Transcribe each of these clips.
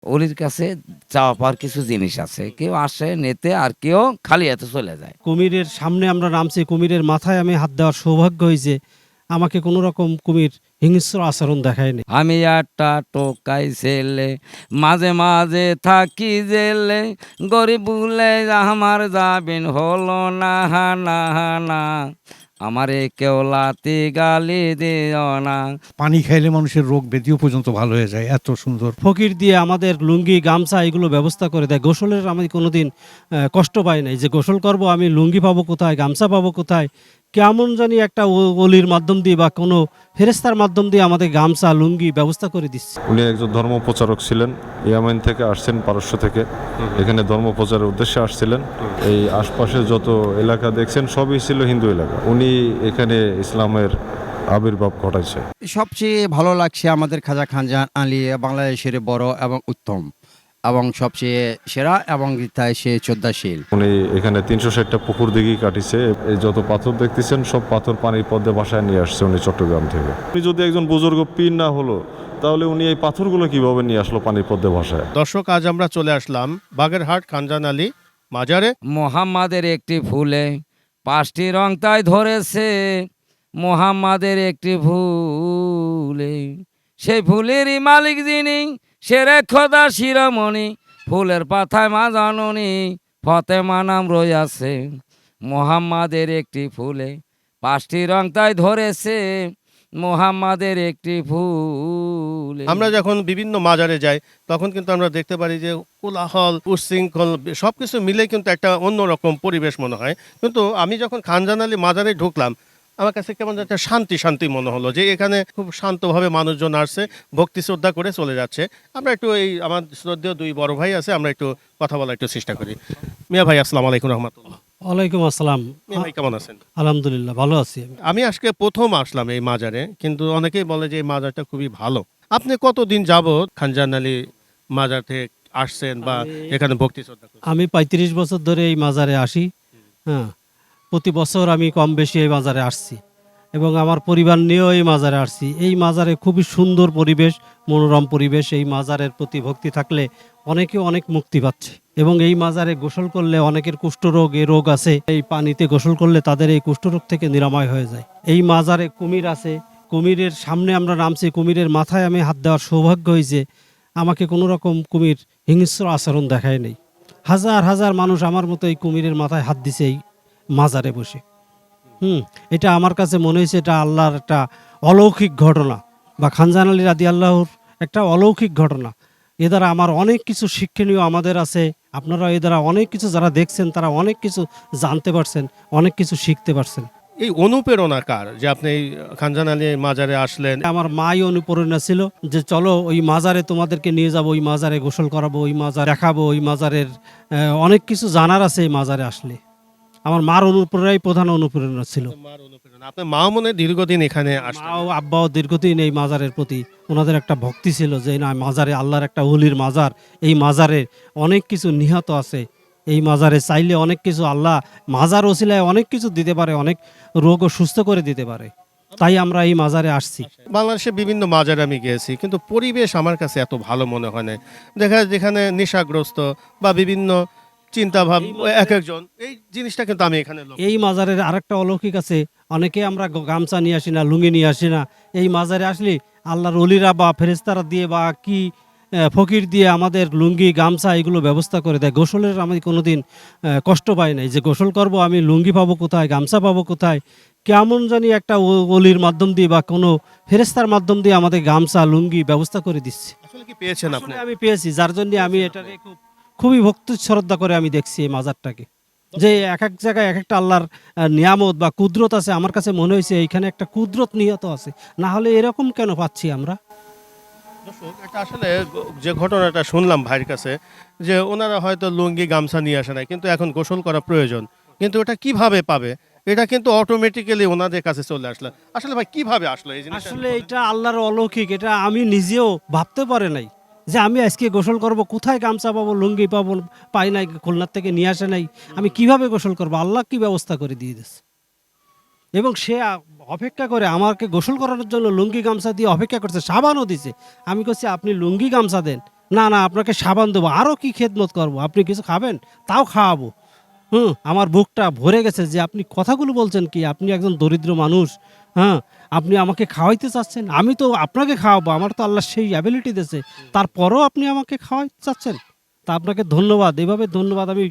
ওলির কাছে চাওয়া পাওয়ার কিছু জিনিস আছে। কেউ আসে নেতে আর কেউ খালি হাতে চলে যায়। কুমিরের সামনে আমরা নামছি, কুমিরের মাথায় আমি হাত দেওয়ার সৌভাগ্য হয়েছে। আমাকে কোনো রকম কুমির হিংস্র আচরণ দেখায়নি। আমি একটা টোকাই ছেলে, মাঝে মাঝে থাকি জেলে, গরিব বলে আমার জামিন হলো না না না, আমারে কেউ লাতি গালি দিও না। পানি খাইলে মানুষের রোগ ব্যাধিও পর্যন্ত ভালো হয়ে যায়, এত সুন্দর। ফকির দিয়ে আমাদের লুঙ্গি গামছা এগুলো ব্যবস্থা করে দেয়। গোসলের আমি কোনোদিন কষ্ট পাই নাই, যে গোসল করব আমি লুঙ্গি পাবো কোথায়, গামছা পাবো কোথায়। কেমন জানি একটা অলির মাধ্যম দিয়ে বা কোনো ফেরেস্তার মাধ্যম দিয়ে আমাদের গামছা লুঙ্গি ব্যবস্থা করে দিচ্ছে। উনি একজন ধর্ম প্রচারক ছিলেন, ইয়ামেন থেকে আসছেন, পারস্য থেকে এখানে ধর্ম প্রচারের উদ্দেশ্যে আসছিলেন। এই আশপাশে যত এলাকা দেখছেন সবই ছিল হিন্দু এলাকা। উনি এখানে ইসলামের আবির্ভাব ঘটাইছে। সবচেয়ে ভালো লাগছে আমাদের খাজা খানজাহান আলী বাংলাদেশের বড় এবং উত্তম এবং সবচেয়ে সেরা এবং তাই সে শ্রদ্ধাশীল। উনি এখানে 360টা পুকুর দিঘি কাটিছে। এই যত পাথর দেখতেছেন সব পাথর পানির পদ্মে ভাষায় নিয়ে আসছে উনি চট্টগ্রাম থেকে। উনি যদি একজন বুজুর্গ পীর না হলো তাহলে উনি এই পাথরগুলো কিভাবে নিয়ে আসলো পানির পদ্মে ভাষায়? দর্শক, আজ আমরা চলে আসলাম বাগেরহাট খানজাহান আলী মাজারে। মোহাম্মদের একটি ফুলে 5টি রং তাই ধরেছে, মোহাম্মদের একটি ফুলে, সেই ফুলেরই মালিক যিনি, সেরে খোদা শিরোমণি, ফুলের পাতায় মা জননী ফতেমা নাম রয়েছে। মোহাম্মদের একটি ফুলে 5টি রং তাই ধরেছে, মোহাম্মদের একটি ফুলে। আমরা যখন বিভিন্ন মাজারে যাই তখন কিন্তু আমরা দেখতে পারি যে কোলাহল উচ্ছৃঙ্খল সবকিছু মিলে কিন্তু একটা অন্যরকম পরিবেশ মনে হয়। কিন্তু আমি যখন খানজাহান আলী মাজারে ঢুকলাম, আমার কাছে কেমন একটা শান্তি শান্তি মনে হলো, যে এখানে খুব শান্তভাবে মানুষজন আসছে, ভক্তি শ্রদ্ধা করে চলে যাচ্ছে। আমরা একটু এই আমার শ্রদ্ধেয় 2 বড় ভাই আছে, আমরা একটু কথা বলার একটু চেষ্টা করি। মিয়া ভাই, আসসালামু আলাইকুম রহমতুল্লাহ। ওয়ালাইকুম আসসালাম। মিয়া ভাই, কেমন আছেন? আলহামদুলিল্লাহ, ভালো আছি আমি। আমি আজকে প্রথম আসলাম এই মাজারে, কিন্তু অনেকেই বলে যে এই মাজারটা খুবই ভালো। আপনি কতদিন যাবত খানজাহান আলী মাজার থেকে আসছেন বা এখানে ভক্তি শ্রদ্ধা করছেন? আমি 35 বছর ধরে এই মাজারে আসি। হ্যাঁ, প্রতি বছর আমি কম বেশি এই মাজারে আসছি এবং আমার পরিবার নিয়েও এই মাজারে আসছি। এই মাজারে খুবই সুন্দর পরিবেশ, মনোরম পরিবেশ। এই মাজারের প্রতি ভক্তি থাকলে অনেকে অনেক মুক্তি পাচ্ছে এবং এই মাজারে গোসল করলে অনেকের কুষ্ঠরোগ, এই রোগ আছে, এই পানিতে গোসল করলে তাদের এই কুষ্ঠরোগ থেকে নিরাময় হয়ে যায়। এই মাজারে কুমির আছে, কুমিরের সামনে আমরা নামছি, কুমিরের মাথায় আমি হাত দেওয়ার সৌভাগ্য হয়েছে। আমাকে কোনো রকম কুমির হিংস্র আচরণ দেখায় নেই। হাজার হাজার মানুষ আমার মতো এই কুমিরের মাথায় হাত দিছে এই মাজারে বসে। এটা আমার কাছে মনে হয়েছে এটা আল্লাহর একটা অলৌকিক ঘটনা বা খানজাহান আলী রাদিয়াল্লাহুর একটা অলৌকিক ঘটনা। এ দ্বারা আমার অনেক কিছু শিক্ষণীয় আমাদের আছে। আপনারা এ দ্বারা অনেক কিছু, যারা দেখছেন তারা অনেক কিছু জানতে পারছেন, অনেক কিছু শিখতে পারছেন। এই অনুপ্রেরণা কার যে আপনি এই খানজাহান আলী মাজারে আসলেন? আমার মাই অনুপ্রেরণা ছিল যে চলো ওই মাজারে তোমাদেরকে নিয়ে যাব, ওই মাজারে গোসল করাবো, ওই মাজার দেখাবো, ওই মাজারের অনেক কিছু জানার আছে এই মাজারে আসলে। আমার মার অনুপ্রেরণাই প্রধান অনুপ্রেরণা ছিল। মার অনুপ্রেরণা। আপনার মা মনে দীর্ঘদিন এখানে আসলেন? মা ও আব্বাও দীর্ঘদিন এই মাজারের প্রতি ওনাদের একটা ভক্তি ছিল যে না, মাজারে আল্লাহর একটা ওলির মাজার, এই মাজারে অনেক কিছু নিহত আছে। এই মাজারে চাইলে অনেক কিছু আল্লাহ মাজার ওসিলায় অনেক কিছু দিতে পারে, অনেক রোগও সুস্থ করে দিতে পারে। তাই আমরা এই মাজারে আসছি। বাংলাদেশে বিভিন্ন মাজারে আমি গিয়েছি, কিন্তু পরিবেশ আমার কাছে এত ভালো মনে হয় না। দেখা যায় যেখানে নেশাগ্রস্ত বা বিভিন্ন চিন্তা ভাব এক একজন, এই জিনিসটা কিন্তু আমি এখানে এই মাজারের আরেকটা অলৌকিক আছে, অনেকে আমরা গামছা নিয়ে আসি না, লুঙ্গি নিয়ে আসি না। এই মাজারে আসলে আল্লাহর অলিরা বা ফেরেস্তারা দিয়ে বা কি ফকির দিয়ে আমাদের লুঙ্গি গামছা এগুলো ব্যবস্থা করে দেয়। গোসলের আমি কোনোদিন কষ্ট পাই নাই, যে গোসল করব আমি লুঙ্গি পাবো কোথায়, গামছা পাবো কোথায়। কেমন জানি একটা অলির মাধ্যম দিয়ে বা কোনো ফেরেস্তার মাধ্যম দিয়ে আমাদের গামছা লুঙ্গি ব্যবস্থা করে দিচ্ছে। আসলে কি পেয়েছেন আপনি? আসলে আমি পেয়েছি, যার জন্য আমি এটাকে খুবই ভক্তি শ্রদ্ধা করে আমি দেখছি এই মাজারটাকে, যে এক এক জায়গায় এক একটা আল্লাহর নিয়ামত বা কুদরত আছে। আমার কাছে মনে হয়েছে এইখানে একটা কুদরত নিহত আছে, না হলে এরকম কেন পাচ্ছি আমরা। দর্শক, এটা আসলে যে ঘটনাটা শুনলাম ভাইয়ের কাছে, যে ওনারা হয়তো লুঙ্গি গামছা নিয়ে আসে নাই, কিন্তু এখন গোসল করা প্রয়োজন, কিন্তু এটা কিভাবে পাবে? এটা কিন্তু অটোমেটিক্যালি ওনাদের কাছে চলে আসলো। আসলে ভাই কিভাবে আসলো এই জিনিসটা? আসলে এটা আল্লাহর অলৌকিক, এটা আমি নিজেও ভাবতে পারে নাই যে আমি আজকে গোসল করব, কোথায় গামছা পাবো, লুঙ্গি পাবো, পাই নাই, খুলনার থেকে নিয়ে আসে নাই, আমি কিভাবে গোসল করব? আল্লাহ কি ব্যবস্থা করে দিয়ে দিচ্ছে এবং সে অপেক্ষা করে আমাকে গোসল করানোর জন্য লুঙ্গি গামছা দিয়ে অপেক্ষা করছে, সাবানও দিছে। আমি বলছি আপনি লুঙ্গি গামছা দেন, না না, আপনাকে সাবান দেবো, আরও কি খেদমত করবো, আপনি কিছু খাবেন তাও খাওয়াবো। আমার বুকটা ভরে গেছে যে আপনি কথাগুলো বলছেন কি, আপনি একজন দরিদ্র মানুষ, হ্যাঁ, আপনি আমাকে খাওয়াইতে চাচ্ছেন, আমি তো আপনাকে খাওয়াবো, আমার তো আল্লাহ সেই অ্যাবিলিটি দিয়েছে, তারপরও আপনি আমাকে খাওয়াইতে চাচ্ছেন, তা আপনাকে ধন্যবাদ। এভাবে ধন্যবাদ আমি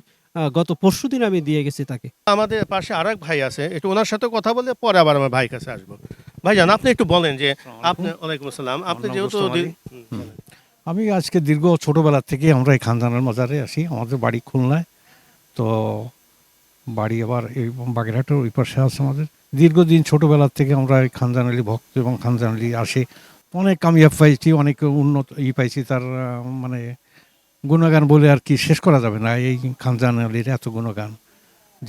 গত পরশুদিন আমি দিয়ে গেছি তাকে। আমাদের পাশে আরেক ভাই আছে, একটু ওনার সাথে কথা বলে পরে আবার আমার ভাই কাছে আসবো। ভাইজান, আপনি একটু বলেন যে আপনি, ওয়ালাইকুম আসসালাম, আপনি যেহেতু আমি আজকে দীর্ঘ ছোটোবেলার থেকে আমরা এই খানজানের মাজারে আসি। আমাদের বাড়ি খুলনায়, তো বাড়ি আবার এই বাগেরহাটের ওই পাশে আছে আমাদের। দীর্ঘদিন ছোটোবেলার থেকে আমরা এই খানজান আলী ভক্ত এবং খানজান আলী আসে, অনেক কামিয়াব পাইছি, অনেক উন্নত পাইছি। তার মানে গুণগান বলে আর কি শেষ করা যাবে না। এই খানজান আলীর এত গুণগান,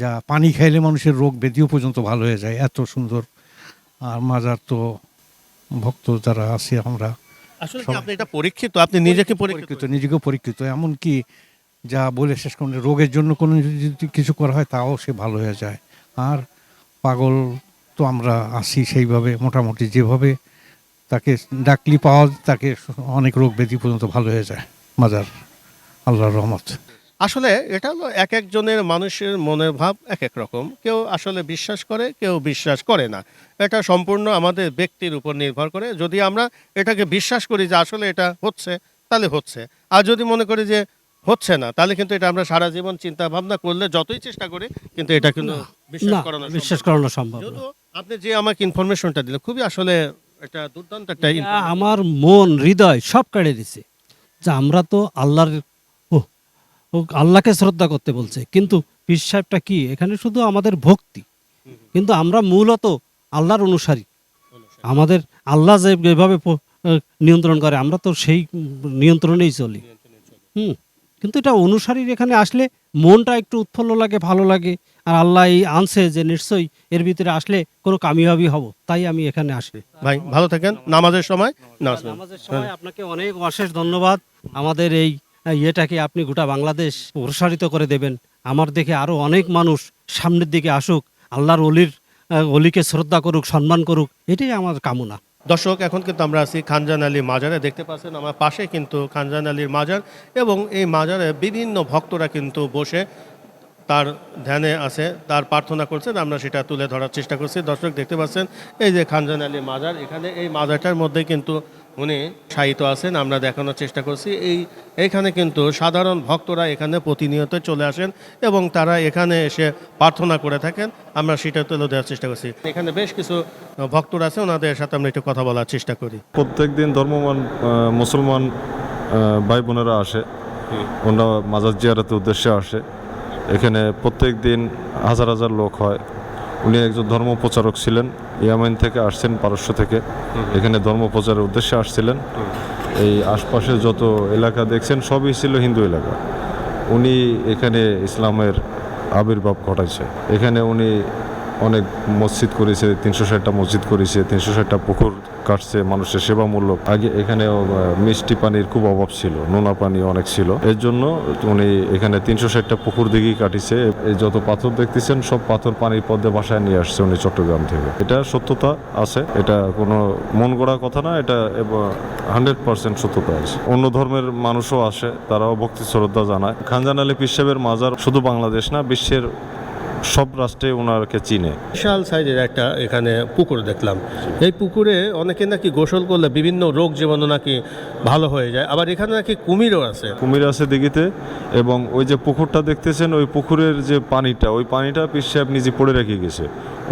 যা পানি খাইলে মানুষের রোগ ব্যাধিও পর্যন্ত ভালো হয়ে যায়, এত সুন্দর। আর মাজার তো ভক্ত যারা আছে আমরা আসলে কি আপনি এটা পরীক্ষিত, আপনি নিজেকে পরীক্ষিত? নিজেকেও পরীক্ষিত, এমনকি যা বলে শেষ করেন, রোগের জন্য কোনো যদি কিছু করা হয় তাও সে ভালো হয়ে যায়। আর পাগল তো আমরা আসি সেইভাবে, মোটামুটি যেভাবে তাকে ডাকলি পাওয়া, তাকে অনেক রোগ ব্যাধি পর্যন্ত ভালো হয়ে যায় মাজার, আল্লাহর রহমত। আসলে এটা হলো এক একজনের মানুষের মনের ভাব এক এক রকম, কেউ আসলে বিশ্বাস করে, কেউ বিশ্বাস করে না। এটা সম্পূর্ণ আমাদের ব্যক্তির উপর নির্ভর করে। যদি আমরা এটাকে বিশ্বাস করি যে আসলে এটা হচ্ছে, তাহলে হচ্ছে। আর যদি মনে করি যে হচ্ছে না, তাহলে কিন্তু এটা আমরা সারা জীবন চিন্তা ভাবনা করলে যতই চেষ্টা করি, কিন্তু এটা কিন্তু বিশ্বাস না, করানো বিশ্বাস করানো সম্ভব না। যেহেতু আপনি যে আমাকে ইনফরমেশনটা দিলেন, খুবই আসলে এটা দুর্দান্ত একটা আমার মন হৃদয় সব কেড়ে দিছে যে আমরা তো আল্লাহর, ও আল্লাহকে শ্রদ্ধা করতে বলছে, কিন্তু পীর সাহেবটা কি, এখানে শুধু আমাদের ভক্তি, কিন্তু আমরা মূলত আল্লাহর অনুসারী। আমাদের আল্লাহ যেভাবে নিয়ন্ত্রণ করে, আমরা তো সেই নিয়ন্ত্রণেই চলি। কিন্তু এটা অনুসারীর এখানে আসলে মনটা একটু উৎফুল্ল লাগে, ভালো লাগে। আর আল্লাহ এই আনছে যে নিশ্চয়ই এর ভিতরে আসলে কোনো কামিয়াবি হব, তাই আমি এখানে আসি। ভাই ভালো থাকেন, নামাজের সময় নামাজের সময় আপনাকে অনেক অশেষ ধন্যবাদ। আমাদের এই ইয়েটাকে আপনি গোটা বাংলাদেশ প্রসারিত করে দেবেন, আমার দেখে আরো অনেক মানুষ সামনের দিকে আসুক, আল্লাহর অলিকে শ্রদ্ধা করুক, সম্মান করুক, এটাই আমার কামনা। দর্শক, এখন কিন্তু আমরা আছি খানজান আলী মাজারে। দেখতে পাচ্ছেন আমার পাশে কিন্তু খানজান আলীর মাজার, এবং এই মাজারে বিভিন্ন ভক্তরা কিন্তু বসে তার ধ্যানে আছে, তার প্রার্থনা করছেন। আমরা সেটা তুলে ধরার চেষ্টা করছি। দর্শক দেখতে পাচ্ছেন এই যে খানজান আলী মাজার, এখানে এই মাজারটার মধ্যে কিন্তু উনি শায়িত আছেন, আমরা দেখানোর চেষ্টা করছি। এইখানে কিন্তু সাধারণ ভক্তরা এখানে প্রতিনিয়ত চলে আসেন এবং তারা এখানে এসে প্রার্থনা করে থাকেন। আমরা সেটা তুলে দেওয়ার চেষ্টা করছি। এখানে বেশ কিছু ভক্তরা আছে, ওনাদের সাথে আমরা একটু কথা বলার চেষ্টা করি। প্রত্যেক দিন ধর্মমান মুসলমান ভাই বোনেরা আসে, ওনারা মাজার জিয়ারতের উদ্দেশ্যে আসে। এখানে প্রত্যেক দিন হাজার হাজার লোক হয়। উনি একজন ধর্ম প্রচারক ছিলেন, ইয়ামেন থেকে আসছেন, পারস্য থেকে এখানে ধর্ম প্রচারের উদ্দেশ্যে আসছিলেন। এই আশপাশে যত এলাকা দেখছেন সবই ছিল হিন্দু এলাকা। উনি এখানে ইসলামের আবির্ভাব ঘটাইছে। এখানে উনি অনেক মসজিদ করেছে, 360টা মসজিদ করেছে, 360টা পুকুর কাটছে মানুষের সেবামূলক। আগে এখানে মিষ্টি পানির খুব অভাব ছিল, নোনা পানি অনেক ছিল, এর জন্য উনি এখানে 360টা পুকুর দিকেই কাটিছে। এই যত পাথর দেখতেছেন সব পাথর পানির পদ্মে বাসায় নিয়ে আসছে উনি চট্টগ্রাম থেকে। এটা সত্যতা আছে, এটা কোনো মন গড়া কথা না, এটা 100% সত্যতা আছে। অন্য ধর্মের মানুষও আসে, তারাও ভক্তি শ্রদ্ধা জানায়। খানজান আলী পীর সাহেবের মাজার শুধু বাংলাদেশ না, বিশ্বের সব রাষ্ট্রে ওনাকে চিনে। বিশাল সাইজের একটা এখানে পুকুর দেখলাম। এই পুকুরে অনেকে নাকি গোসল করলে বিভিন্ন রোগ জীবাণু নাকি ভালো হয়ে যায়। আবার এখানে নাকি কুমিরও আছে। কুমির আছে দিঘিতে, এবং ওই যে পুকুরটা দেখতেছেন, ওই পুকুরের যে পানিটা, ওই পানিটা পীর সাহেব নিজে পড়ে রেখে গেছে।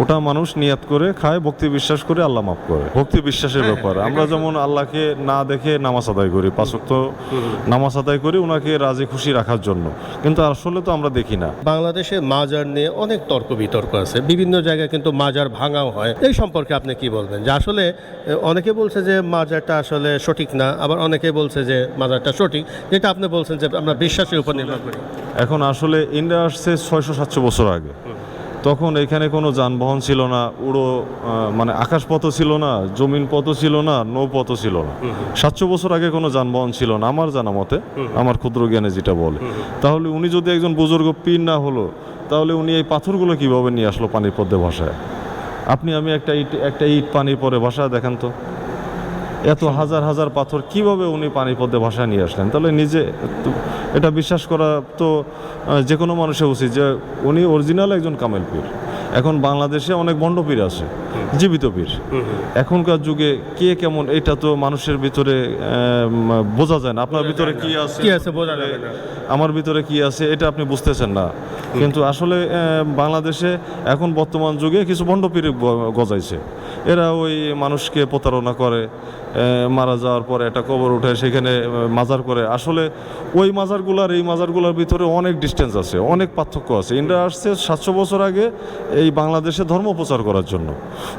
ওটা মানুষ নিয়াত করে খায়, ভক্তি বিশ্বাস করে, আল্লাহ মাফ করে। ভক্তি বিশ্বাসের ব্যাপার। আমরা যেমন আল্লাহকে না দেখে নামাজ আদায় করি, 5 ওয়াক্ত নামাজ আদায় করি ওনাকে রাজি খুশি রাখার জন্য, কিন্তু আসলে তো আমরা দেখি না। বাংলাদেশে মাজার নিয়ে অনেক তর্ক বিতর্ক আছে, বিভিন্ন জায়গায় কিন্তু মাজার ভাঙাও হয়। এই সম্পর্কে আপনি কি বলবেন? যে আসলে অনেকে বলছে যে মাজারটা আসলে সঠিক না, আবার অনেকে বলছে যে মাজারটা সঠিক, যেটা আপনি বলছেন যে আমরা বিশ্বাসের উপর নির্ভর করি। এখন আসলে ইন্ডিয়া আসছে 600-700 বছর আগে। তখন এখানে কোনো যানবাহন ছিল না, মানে আকাশপথও ছিল না, জমিন পথও ছিল না, নৌপথও ছিল না। 700 বছর আগে কোনো যানবাহন ছিল না আমার জানা মতে, আমার ক্ষুদ্র জ্ঞানে যেটা বলে। তাহলে উনি যদি একজন বুজুর্গ পীর না হলো, তাহলে উনি এই পাথরগুলো কিভাবে নিয়ে আসলো পানির পদ্মে ভাসায়? আপনি আমি একটা ইট পানির পরে ভাসায় দেখেন তো। এত হাজার হাজার পাথর কিভাবে উনি পানিপথে ভাষায় নিয়ে আসলেন? তাহলে নিজে এটা বিশ্বাস করা তো যে কোনো মানুষের উচিত যে উনি অরিজিনাল একজন কামেল পীর। এখন বাংলাদেশে অনেক বন্ড পীর আছে, জীবিত পীর। এখনকার যুগে কে কেমন এটা তো মানুষের ভিতরে বোঝা যায় না। আপনার ভিতরে কি আছে কি আছে বোঝা যাবে না। আমার ভিতরে কি আছে এটা আপনি বুঝতেছেন না। কিন্তু আসলে বাংলাদেশে এখন বর্তমান যুগে কিছু ভণ্ড পীর গজাইছে। এরা ওই মানুষকে প্রতারণা করে, মারা যাওয়ার পরে একটা কবর উঠে সেখানে মাজার করে। আসলে ওই মাজারগুলার এই মাজারগুলোর ভিতরে অনেক ডিস্টেন্স আছে, অনেক পার্থক্য আছে। ইন্ডিয়া আসছে 700 বছর আগে এই বাংলাদেশে ধর্ম প্রচার করার জন্য,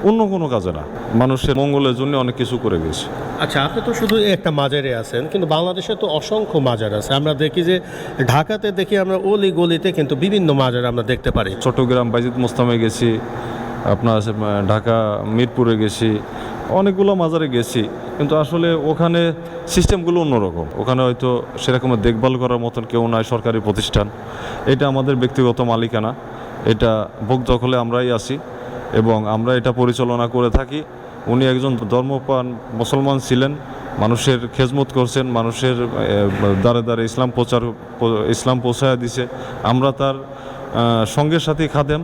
অন্য কোনো কাজে না। মানুষের মঙ্গলের জন্য অনেক কিছু করে গেছে। আচ্ছা, আপনি তো শুধু একটা মাজারে আছেন, কিন্তু বাংলাদেশে তো অসংখ্য মাজার আছে। আমরা দেখি যে ঢাকাতে দেখি আমরা অলি গলিতে কিন্তু বিভিন্ন মাজার আমরা দেখতে পারি। চট্টগ্রাম বাইজিদ মোস্তামে গেছি, আপনার আছে ঢাকা মিরপুরে গেছি, অনেকগুলো মাজারে গেছি। কিন্তু আসলে ওখানে সিস্টেমগুলো অন্যরকম। ওখানে হয়তো সেরকম দেখভাল করার মতন কেউ নাই, সরকারি প্রতিষ্ঠান। এটা আমাদের ব্যক্তিগত মালিকানা, এটা ভোগ দখলে আমরাই আছি এবং আমরা এটা পরিচালনা করে থাকি। উনি একজন ধর্মপ্রাণ মুসলমান ছিলেন, মানুষের খেজমত করছেন, মানুষের দ্বারে দ্বারে ইসলাম পৌঁছায় দিছে। আমরা তার সঙ্গের সাথে খাদেম,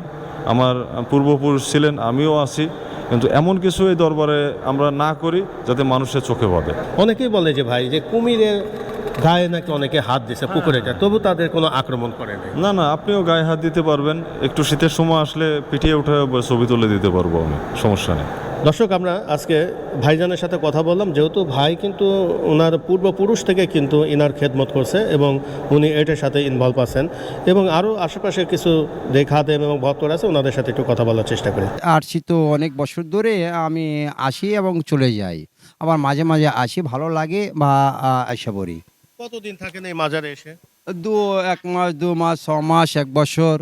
আমার পূর্বপুরুষ ছিলেন, আমিও আছি। কিন্তু এমন কিছু এই দরবারে আমরা না করি যাতে মানুষের চোখে বাঁধে। অনেকেই বলে যে ভাই যে কুমিরের গায়ে নাকি অনেকে হাত দিছে পুকুরে যায়, তবু তাদের কোনো আক্রমণ করে নাই। না না, আপনিও গায়ে হাত দিতে পারবেন। একটু শীতের সময় আসলে পিটিয়ে উঠে ছবি তুলে দিতে পারবো আমি, সমস্যা নেই। দর্শক, আমরা আজকে ভাইজানের সাথে কথা বললাম, যেহেতু ভাই কিন্তু ওনার পূর্বপুরুষ থেকে কিন্তু ইনার খেদমত করছে এবং উনি এটার সাথে ইনভলভ আছেন, এবং আরও আশেপাশে কিছু খাদেম এবং ভক্তরা আছে, ওনাদের সাথে একটু কথা বলার চেষ্টা করি। আসছি তো অনেক বছর ধরে, আমি আসি এবং চলে যাই, আবার মাঝে মাঝে আসি, ভালো লাগে বা আশা করি। কতদিন থাকেন এই মাজারে এসে? 1 মাস 2 মাস 6 মাস 1 বছর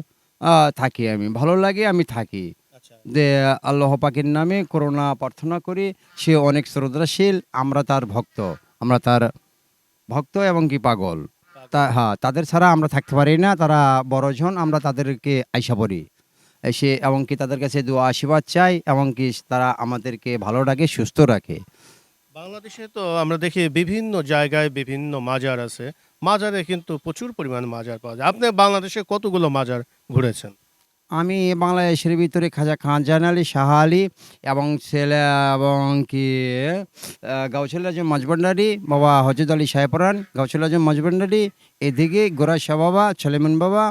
থাকি। আমি ভালো লাগে, আমি থাকি। আচ্ছা, যে আল্লাহ পাকের নামে করোনা প্রার্থনা করি, সে অনেক শ্রদ্ধাশীল, আমরা তার ভক্ত এবং কি পাগল। হ্যাঁ, তাদের ছাড়া আমরা থাকতে পারি না। তারা বড়জন, আমরা তাদেরকে আশা করি এসে এবং কি তাদের কাছে দোয়া আশীর্বাদ চাই এবং কি তারা আমাদেরকে ভালো রাখে, সুস্থ রাখে। বাংলাদেশে তো আমরা দেখি বিভিন্ন জায়গায় বিভিন্ন মাজার আছে। মাজারে কিন্তু প্রচুর পরিমাণ মাজার পাওয়া যায়। আপনি বাংলাদেশে কতগুলো মাজার ঘুরেছেন? আমি বাংলাদেশের ভিতরে খাজা খানজাহান আলী, শাহ আলী এবং ছেলে এবং কি গাউছুল আজম মজভান্ডারি, বাবা হজরত আলী সাহেবরান, গাউছুল আজম মজভান্ডারি, এদিকে গোরা শাহ বাবা, সলেমান বাবা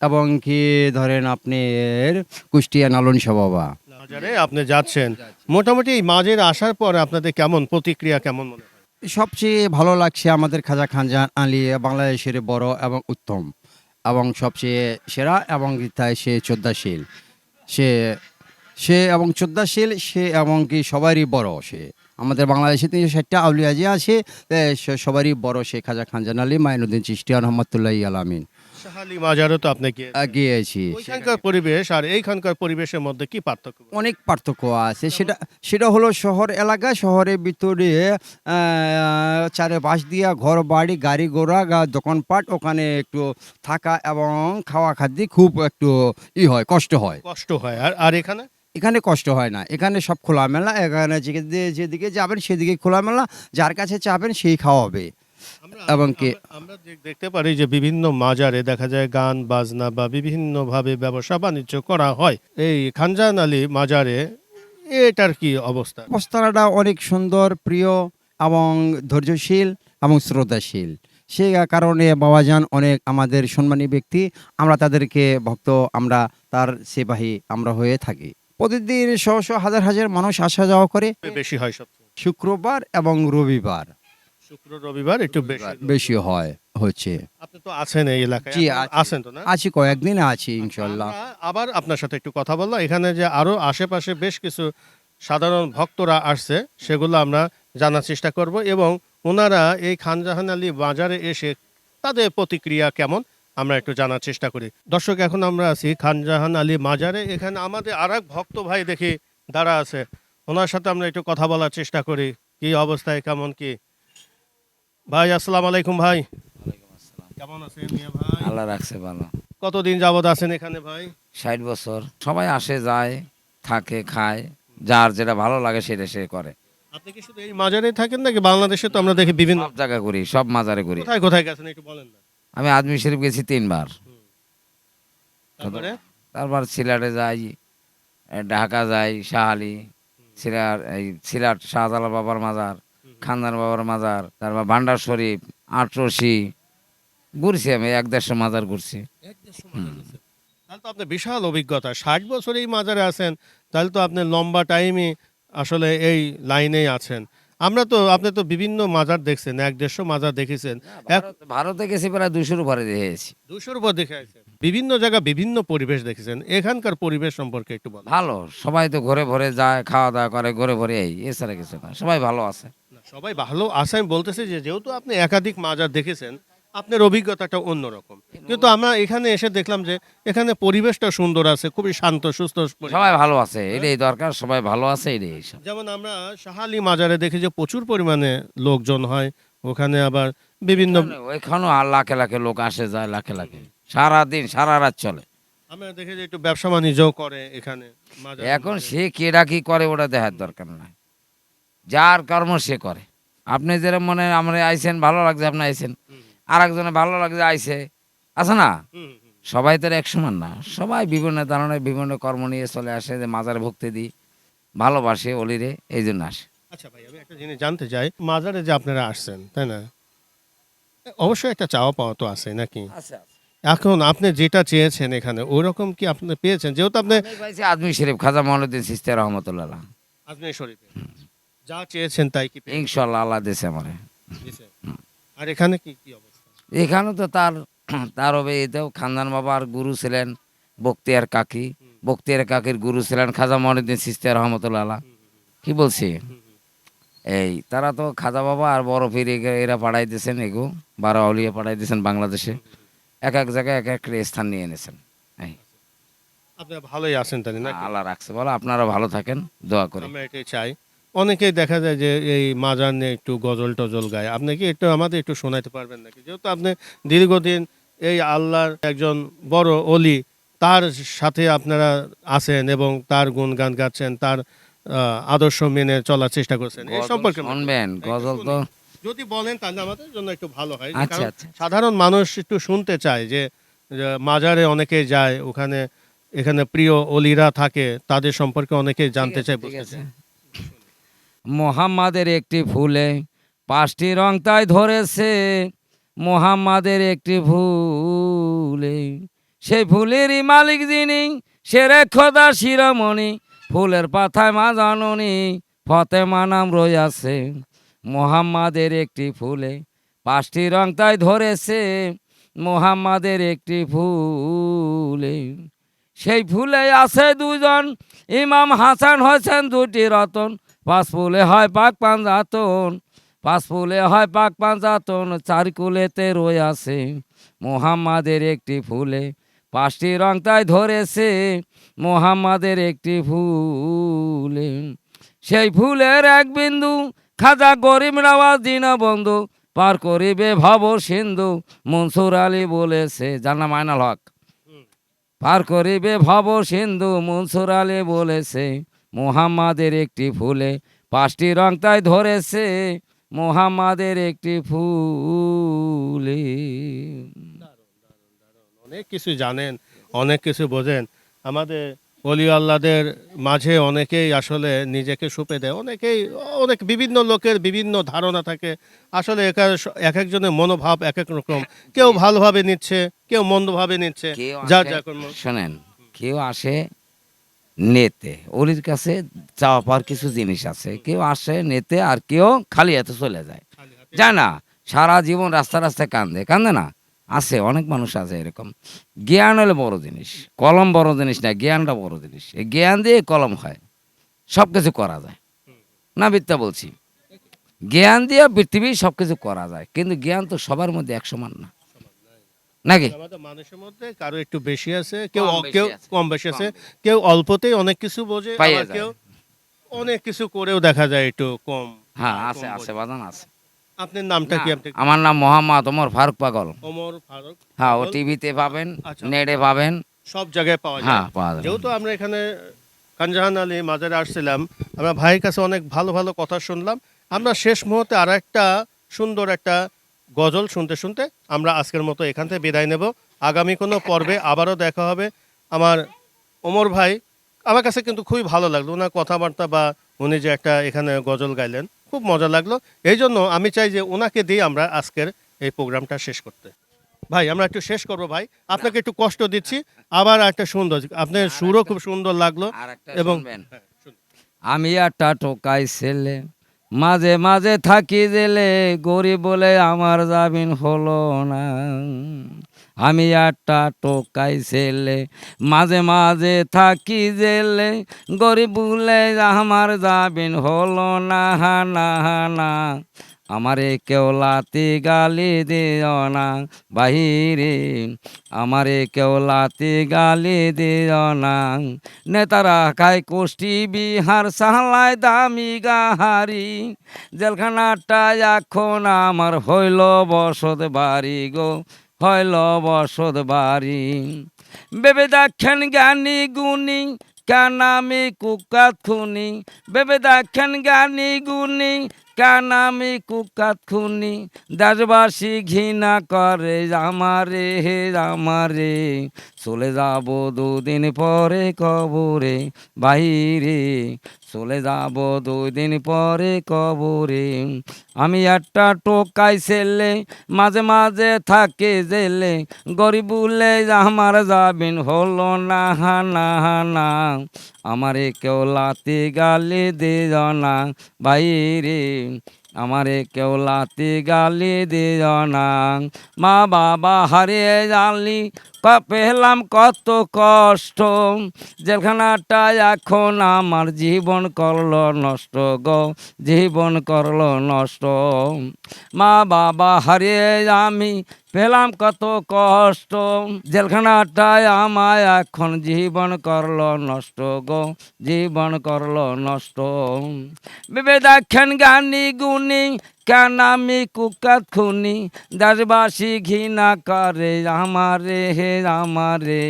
এবং কি ধরেন আপনার কুষ্টিয়া নালন শাহ বাবা। মাজারে আপনি যাচ্ছেন, মোটামুটি এই মাজারে আসার পর আপনাদের কেমন প্রতিক্রিয়া, কেমন মনে হয়? সবচেয়ে ভালো লাগছে আমাদের খাজা খানজাহান আলী বাংলাদেশের বড় এবং উত্তম এবং সবচেয়ে সেরা এবং তাই সে শ্রদ্ধাশীল, সে এবং শ্রদ্ধাশীল, সে এবং কি সবারই বড়। সে আমাদের বাংলাদেশে 360টা আউলিয়া যে আছে, সবারই বড় সে খাজা খানজাহান আলী মাইনুদ্দিন চিশতিয়া রহমতুল্লাহি আলামিন। শাহালি মাজারও তো আপনি গিয়েছি। ওইখানকার পরিবেশ আর এইখানকার পরিবেশের মধ্যে কি পার্থক্য? অনেক পার্থক্য আছে। সেটা হলো শহর এলাকা, শহরের ভিতরে চারপাশ দিয়া ঘর বাড়ি, গাড়ি ঘোড়া, দোকানপাট, ওখানে একটু থাকা এবং খাওয়া খাদ্য খুব একটু কষ্ট হয়। আর এখানে এখানে কষ্ট হয় না, এখানে সব খোলামেলা। এখানে যেদিকে যাবেন সেদিকে খোলামেলা, যার কাছে চাবেন সেই খাওয়াবে। এবং কি আমরা দেখতে পারি যে বিভিন্ন মাজারে দেখা যায় গান বাজনা বা বিভিন্নভাবে ব্যবসা বাণিজ্য করা হয়। এই খানজাহান আলী মাজারে এটার কি অবস্থা? অবস্থাটা অনেক সুন্দর, প্রিয় এবং ধৈর্যশীল এবং শ্রদ্ধাশীল। সেই কারণে বাবাজান অনেক আমাদের সম্মানী ব্যক্তি, আমরা তাদেরকে ভক্ত, আমরা তার সেবাহী আমরা হয়ে থাকি। প্রতিদিন শো হাজার হাজার মানুষ আসা যাওয়া করে। বেশি হয় সবচেয়ে শুক্রবার এবং রবিবার, শুক্র রবিবার একটু বেশি হচ্ছে। আপনি তো আছেন এই এলাকায়, জি, আছেন তো না? আছি, কয়েকদিন আছি ইনশাল্লাহ। আমরা আবার আপনার সাথে একটু কথা বললাম। এখানে যে আরো আশেপাশে বেশ কিছু সাধারণ ভক্তরা আসছে, সেগুলো আমরা জানার চেষ্টা করব এবং ওনারা এই খানজাহান আলী বাজারে এসে তাদের প্রতিক্রিয়া কেমন আমরা একটু জানার চেষ্টা করি। দর্শক, এখন আমরা আছি খানজাহান আলী মাজারে। এখানে আমাদের আর এক ভক্ত ভাই দেখি দাঁড়া আছে, ওনার সাথে আমরা একটু কথা বলার চেষ্টা করি, কি অবস্থায়, কেমন কি। ভাই আসসালামু আলাইকুম। ভাই কেমন আছেন মিয়া ভাই? আল্লাহ রাখছে ভালো। কতদিন যাবত আছেন এখানে ভাই? 60 বছর। সবাই আসে যায়, থাকে, খায়, যার যেটা ভালো লাগে সেটা সে করে। আপনি কি শুধু এই মাজারেই থাকেন নাকি বাংলাদেশে তো আমরা দেখি বিভিন্ন সব জায়গা করি, সব মাজারে করি। কোথায় কোথায় গেছেন একটু বলেন না। আমি আজমির শরীফ গেছি 3 বার। তারপরে তারপর সিলেটে যাই, ঢাকা যাই, শাহালি, সিলেট শাহজালাল বাবার মাজার, খানদান বাবার মাজার, তারপর ভান্ডার শরীফ, আটরশি ঘুরছি। আমি 1-150 মাজার ঘুরছি। তাহলে তো আপনার বিশাল অভিজ্ঞতা, 60 বছর এই মাজারে আছেন, তাহলে তো আপনি লম্বা টাইমই আসলে এই লাইনেই আছেন। আপনি তো বিভিন্ন মাজার দেখছেন, 1-150 মাজার দেখেছেন, ভারতে গেছি প্রায় 200-র উপরে দেখেছি। 200-র উপর দেখে আসছেন, বিভিন্ন জায়গা বিভিন্ন পরিবেশ দেখেছেন। এখানকার পরিবেশ সম্পর্কে একটু বলেন। ভালো, সবাই তো ঘরে ভরে যায়, খাওয়া দাওয়া করে ঘরে ভরে, এই এছাড়া কিছু না, সবাই ভালো আছে। না, সবাই ভালো আছে, আমি বলতেছি যে যেহেতু আপনি একাধিক মাজার দেখেছেন, আপনার অভিজ্ঞতাটা অন্যরকম। কিন্তু আমরা এখানে এসে দেখলাম যে এখানে পরিবেশটা সুন্দর আছে, খুবই শান্ত সুস্থ পরিবেশ। সবাই ভালো আছে, এটাই দরকার, সবাই ভালো আছে, এটাই সব। যেমন আমরা শাহালি মাজারে দেখি যে প্রচুর পরিমাণে লোকজন হয়, ওখানে আবার বিভিন্ন ওইখানেও আর লাখে লাখে লোক আসে যায়, লাখে লাখে, সারাদিন সারা রাত চলে। আমরা দেখি যে একটু ব্যবসা বাণিজ্য করে এখানে মাজারে। এখন সে কেডা কি করে ওটা দেখার দরকার নাই, যার কর্ম সে করে। আপনি যেরকম মনে হয় আমরা আইছেন, ভালো লাগছে, আপনি আইছেন, আর একজনে ভালো লাগছে আইছে, আছে না? হুম, হুম। সবাই তো আর এক সমান না, সবাই বিভিন্ন ধরনের বিভিন্ন কর্ম নিয়ে চলে আসে, যে মাজারে ভক্তি দিই, ভালোবাসে অলিরে, এই জন্য আসে। আচ্ছা ভাই, আমি একটা জিনিস জানতে চাই, মাজারে যে আপনারা আসছেন, তাই না, অবশ্যই একটা চাওয়া পাওয়া তো আছে নাকি? এখন আপনি যেটা চেয়েছেন এখানে ওরকম কি আপনি পেয়েছেন? যেহেতু আপনি আমি পাইছি আজমির শরীফ, খাজা মঈনুদ্দিন চিশতি রহমতুল্লাহ, আজমির শরীফে যা চেয়েছেন তাই কি পেয়েছেন? ইনশাল্লাহ আল্লাহ দিছে আমারে। দিছে? আর এখানে কি কি অবস্থা? এখানে তো তার হবে, এতেও খানদান বাবার গুরু ছিলেন বখতিয়ার কাকি, বখতিয়ার কাকির গুরু ছিলেন খাজা মঈনুদ্দিন চিশতি রহমতুল্লাহ। কি বলছি, এই তারা তো খাজা বাবা আর বড় পীর এরা পাঠাই দিয়েছেন, এগো 12 আউলিয়া পাঠাই দিয়েছেন বাংলাদেশে, এক এক জায়গায় এক এক স্থান নিয়ে এনেছেন। এই আপনারা ভালোই আছেন তাহলে নাকি? আল্লাহ রাখছে, বলো আপনারা ভালো থাকেন, দোয়া করি। আমরা এটাই চাই। অনেকেই দেখা যায় যে এই মাজার নিয়ে একটু গজল টজল গায়, আপনি কি একটু আমাদের একটু শোনাতে পারবেন নাকি? যেহেতু আপনি দীর্ঘদিন এই আল্লাহর একজন বড় অলি, তার সাথে আপনারা আছেন এবং তার গুণগান গাচ্ছেন, তার আদর্শ মেনে চলার চেষ্টা করছেন, এই গজল সম্পর্কে শুনবেন, গজল তো যদি বলেন তাহলে আমাদের জন্য একটু ভালো হয়। আচ্ছা, কারণ আচ্ছা। সাধারণ মানুষ একটু শুনতে চায় যে যে মাজারে অনেকে যায়, ওখানে এখানে প্রিয় অলিরা থাকে, তাদের সম্পর্কে অনেকে জানতে চায়, ঠিক বুঝতে আছে। চায়। মোহাম্মদের একটি ফুলে 5টি রং তাই ধরেছে, মোহাম্মদের একটি ফুলে, সেই ফুলেরই মালিক যিনি, সেরে খোদা শিরোমণি, ফুলের পাতায় মা জাননী, ফতেমা নাম রয়েছে। মোহাম্মদের একটি ফুলে 5টি রং তাই ধরেছে, মোহাম্মদের একটি ফুলে, সেই ফুলে আছে 2জন, ইমাম হাসান হয়েছেন 2টি রতন, 5 ফুলে হয় পাক পাঞ্জাতন, 5 ফুলে হয় পাক পাঞ্জাতন, 4 কুলেতে রয়েছে। মোহাম্মদের একটি ফুলে 5টি রং তাই ধরেছে, মোহাম্মদের একটি ফুলে, সেই ফুলের এক বিন্দু, খাজা গরিব নওয়াজ দীনবন্ধু, পার করিবে ভব সিন্ধু, মনসুর আলী বলেছে, যার নাম আয়নাল হক। পার করিবে ভব সিন্ধু, মনসুর আলী বলেছে। মোহাম্মদের একটি ফুলে 5টি রং তাই ধরেছে, মোহাম্মদের একটি ফুলে। অনেক কিছু জানেন, অনেক কিছু বোঝেন। আমাদের অলি আল্লাহদের মাঝে অনেকেই আসলে নিজেকে সুপে দেয়, অনেক বিভিন্ন লোকের বিভিন্ন ধারণা থাকে। আসলে এক একজনের মনোভাব এক এক রকম, কেউ ভালোভাবে নিচ্ছে, কেউ মন্দভাবে নিচ্ছে, কেউ যার আসে, যা কর্ম। শোনেন, কেউ আসে নেতে, ওলির কাছে চাওয়া পাওয়ার কিছু জিনিস আছে, কেউ আসে নেতে, আর কেউ খালি হাতে চলে যায়, যায় না, সারা জীবন রাস্তা রাস্তায় কান্দে, কান্দে না, আছে অনেক মানুষ আছে এরকম। জ্ঞান হলো বড় জিনিস, কলম বড় জিনিস না, জ্ঞানটা বড় জিনিস। এই জ্ঞান দিয়ে কলম হয়, সব কিছু করা যায় না, মিথ্যা বলছি। জ্ঞান দিয়ে পৃথিবীর সব কিছু করা যায়, কিন্তু জ্ঞান তো সবার মধ্যে এক সমান না, নাকি? আমাদের মানুষের মধ্যে কারো একটু বেশি আছে, কেউ কম বেশি কেউ আছে। কম বেশি আছে, কম বেশি। কেউ অল্পতেই অনেক কিছু বোঝে, পাইয়ে আবার যায়। কেউ অনেক কিছু করেও দেখা যায় একটু কম। হ্যাঁ, কম আছে আছে, বোঝে। বাদান আছে। আপনার নামটা কি? আপনি আমার নাম মোহাম্মদ ওমর ফারুক পাগল। ওমর ফারুক। হ্যাঁ, ও পাগল। টিভিতে পাবেন, আচ্ছা। নেটে পাবেন, সব জায়গায় পাওয়া যায়। হ্যাঁ পাওয়া যাবে। যেহেতু আমরা এখানে খানজাহান আলী মাজারে আসছিলাম, আমরা ভাইয়ের কাছে অনেক ভালো ভালো কথা শুনলাম। আমরা শেষ মুহূর্তে আর একটা সুন্দর একটা গজল শুনতে শুনতে আমরা আজকের মতো এখান থেকে বিদায় নেব। আগামী কোনো পর্বে আবারও দেখা হবে। আমার ওমর ভাই, আমার কাছে কিন্তু খুবই ভালো লাগলো ওনার কথাবার্তা, বা উনি যে একটা এখানে গজল গাইলেন, খুব মজা লাগলো। এই জন্য আমি চাই যে ওনাকে দিয়ে আমরা আজকের এই প্রোগ্রামটা শেষ করতে। ভাই আমরা একটু শেষ করব ভাই, আপনাকে একটু কষ্ট দিচ্ছি, আবার একটা সুন্দর, আপনার সুরও খুব সুন্দর লাগলো। এবং হ্যাঁ, শুনুন। আমি একটা টোকাই ছেলে, মাঝে মাঝে থাকি জেলে, গরিব বলে আমার জামিন হলো না। আমি একটা টোকাই ছেলে, মাঝে মাঝে থাকি জেলে, গরিব বলে আমার জামিন হলো না না না। আমারে কেউ লাতি গালি দিও না বাহিরে, আমারে কেউ লাতি গালি দিও না। নেতারা খায় কোষ্ঠী বিহার, সালায় দামি গাহারি, জেলখানাটা এখন আমার হইল বসত বাড়ি গো, হইল বসত বাড়ি। বেবে দেখেন জ্ঞানী গুণী, কেন আমি কুকাত খুনি, বেবে দেখেন জ্ঞানী গুণী, কেন আমি কুকাত খুনি। দেশবাসী ঘৃণা করে আমারে হে আমারে, চলে যাব দুদিন পরে কবরে বাহিরে, চলে যাব দুদিন পরে কবরে। আমি একটা টোকাই ছেলে, মাঝে মাঝে থাকে জেলে, গরিব বলে আমার জামিন হলো না না না। আমারে কেউ লাতি গালি দিও না বাইরে, আমারে কেউ লাতি গালি দিও না। মা বাবা হারিয়ে জানলি, পেলাম কত কষ্ট, জেলখানাটা এখন আমার জীবন করলো নষ্ট গো, জীবন করলো নষ্ট। মা বাবা হারিয়ে আমি পেলাম কত কষ্ট, জেলখানাটায় আমায় এখন জীবন করলো নষ্ট গো, জীবন করলো নষ্ট। ভেবে দেখেন জ্ঞানী গুণী, কেন আমি কুকাত খুনি, দেশবাসী ঘৃণা করে আমারে হে আমারে,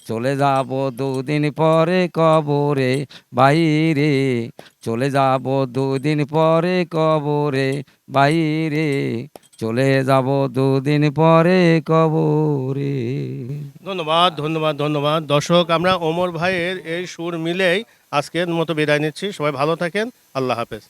চলে যাব দুদিন পরে কবরে বাইরে, চলে যাব দুদিন পরে কবরে বাইরে, চলে যাব দুদিন পরে কবরে। ধন্যবাদ ধন্যবাদ ধন্যবাদ। দর্শক, আমরা ওমর ভাইয়ের এই সুর মিলেই আজকের মতো বিদায় নিচ্ছি। সবাই ভালো থাকেন, আল্লাহ হাফেজ।